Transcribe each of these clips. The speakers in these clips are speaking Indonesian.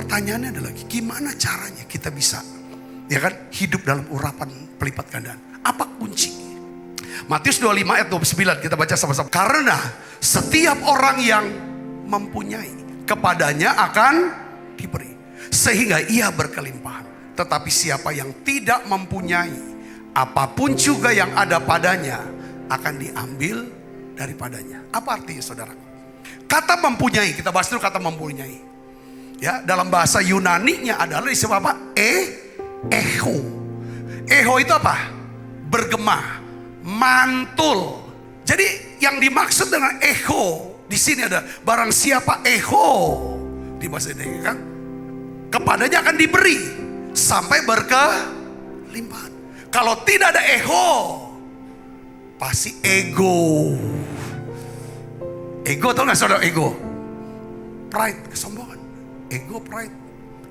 pertanyaannya adalah gimana caranya kita bisa hidup dalam urapan pelipat gandaan? Apa kunci? Matius 25 ayat 29 kita baca sama-sama. Karena setiap orang yang mempunyai, kepadanya akan diberi, sehingga ia berkelimpahan. Tetapi siapa yang tidak mempunyai, apapun juga yang ada padanya akan diambil daripadanya. Apa artinya saudara? Kata mempunyai, kita bahas dulu kata mempunyai. Ya, dalam bahasa Yunani-nya adalah disebut apa? Echo. Echo itu apa? Bergema, mantul. Jadi yang dimaksud dengan echo di sini ada barang siapa echo di bahasa ini kan, kepadanya akan diberi sampai berkelimpahan. Kalau tidak ada echo, pasti ego. Ego, tahu nggak saudara ego? Pride, kesombongan. Ego, pride.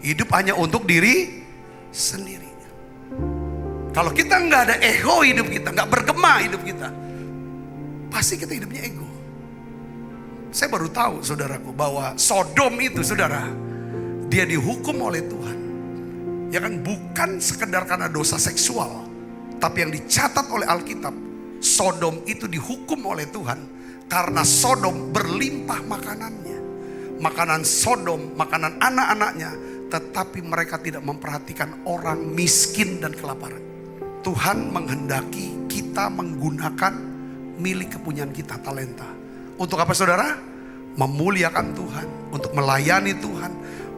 Hidup hanya untuk diri sendiri. Kalau kita nggak ada ego hidup kita, nggak bergema hidup kita, pasti kita hidupnya ego. Saya baru tahu saudaraku bahwa Sodom itu saudara, dia dihukum oleh Tuhan. Ya kan, bukan sekedar karena dosa seksual, tapi yang dicatat oleh Alkitab, Sodom itu dihukum oleh Tuhan karena Sodom berlimpah makanannya. Makanan Sodom, makanan anak-anaknya, tetapi mereka tidak memperhatikan orang miskin dan kelaparan. Tuhan menghendaki kita menggunakan milik kepunyaan kita, talenta. Untuk apa saudara? Memuliakan Tuhan, untuk melayani Tuhan,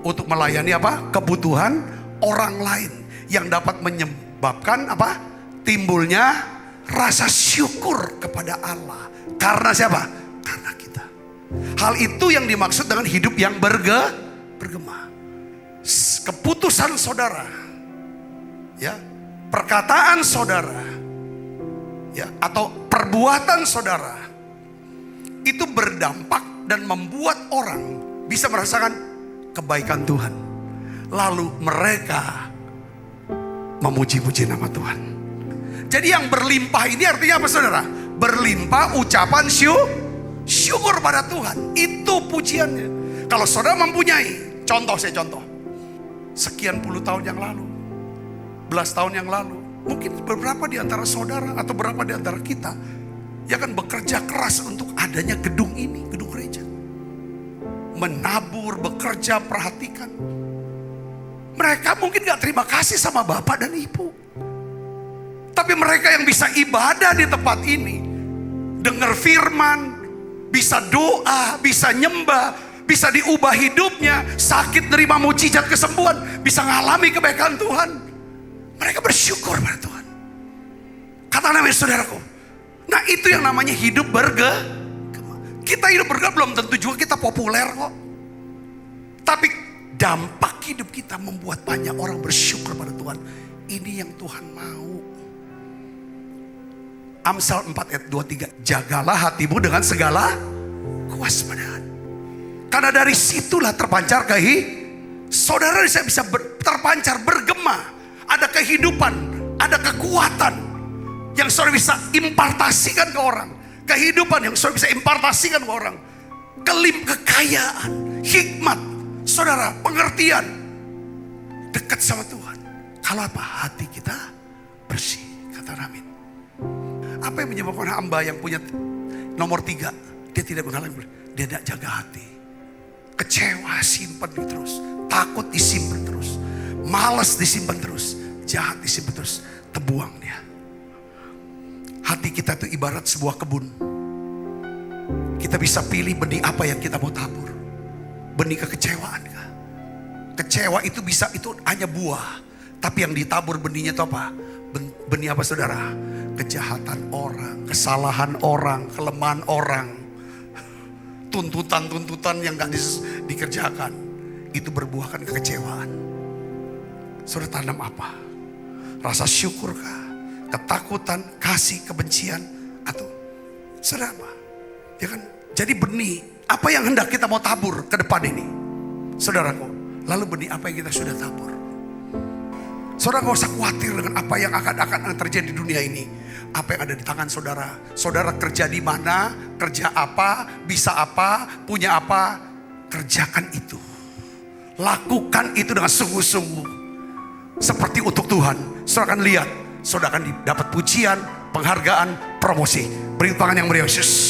untuk melayani apa? Kebutuhan orang lain yang dapat menyebabkan apa? Timbulnya rasa syukur kepada Allah. Karena siapa? Karena kita. Hal itu yang dimaksud dengan hidup yang bergema. Keputusan saudara, ya, perkataan saudara, ya, atau perbuatan saudara itu berdampak dan membuat orang bisa merasakan kebaikan Tuhan. Lalu mereka memuji-puji nama Tuhan. Jadi yang berlimpah ini artinya apa saudara? Berlimpah ucapan syukur pada Tuhan. Itu pujiannya. Kalau saudara mempunyai, saya contoh. Sekian puluh tahun yang lalu, belas tahun yang lalu, mungkin beberapa di antara saudara atau beberapa di antara kita ya kan bekerja keras untuk adanya gedung ini, gedung gereja. Menabur, bekerja, perhatikan. Mereka mungkin gak terima kasih sama bapak dan ibu, tapi mereka yang bisa ibadah di tempat ini, dengar firman, bisa doa, bisa nyembah, bisa diubah hidupnya, sakit nerima mujizat kesembuhan, bisa ngalami kebaikan Tuhan. Mereka bersyukur pada Tuhan. Kata namanya saudaraku. Nah itu yang namanya hidup bergema. Kita hidup bergema belum tentu juga kita populer kok. Tapi dampak hidup kita membuat banyak orang bersyukur pada Tuhan. Ini yang Tuhan mau. Amsal 4 ayat 23. Jagalah hatimu dengan segala kewaspadaan. Karena dari situlah terpancar saudara bisa terpancar, bergema. Ada kehidupan, ada kekuatan yang saudara bisa impartasikan ke orang. Kehidupan yang saudara bisa impartasikan ke orang. Kekayaan, hikmat, saudara, pengertian. Dekat sama Tuhan. Kalau apa? Hati kita bersih, kata Ramin. Apa yang menyebabkan hamba yang punya nomor 3, dia tidak mengalami, dia tidak jaga hati. Kecewa simpan terus, takut disimpan terus, malas disimpan terus, jahat disimpan terus, terbuang dia. Hati kita itu ibarat sebuah kebun. Kita bisa pilih benih apa yang kita mau tabur. Benih kekecewaan kah? Kecewa itu bisa, itu hanya buah. Tapi yang ditabur benihnya itu apa? Benih apa saudara? Kejahatan orang, kesalahan orang, kelemahan orang. Tuntutan-tuntutan yang gak dikerjakan. Itu berbuahkan kekecewaan. Saudara tanam apa? Rasa syukur kah? Ketakutan, kasih, kebencian, atau saudara apa? Ya kan? Jadi benih apa yang hendak kita mau tabur ke depan ini, saudaraku. Lalu benih apa yang kita sudah tabur? Saudara gak usah khawatir dengan apa yang akan terjadi di dunia ini. Apa yang ada di tangan saudara. Saudara kerja di mana, kerja apa, bisa apa, punya apa, kerjakan itu. Lakukan itu dengan sungguh-sungguh. Seperti untuk Tuhan. Saudara akan lihat, saudara akan dapat pujian, penghargaan, promosi. Beri tangan yang meriah, Yesus.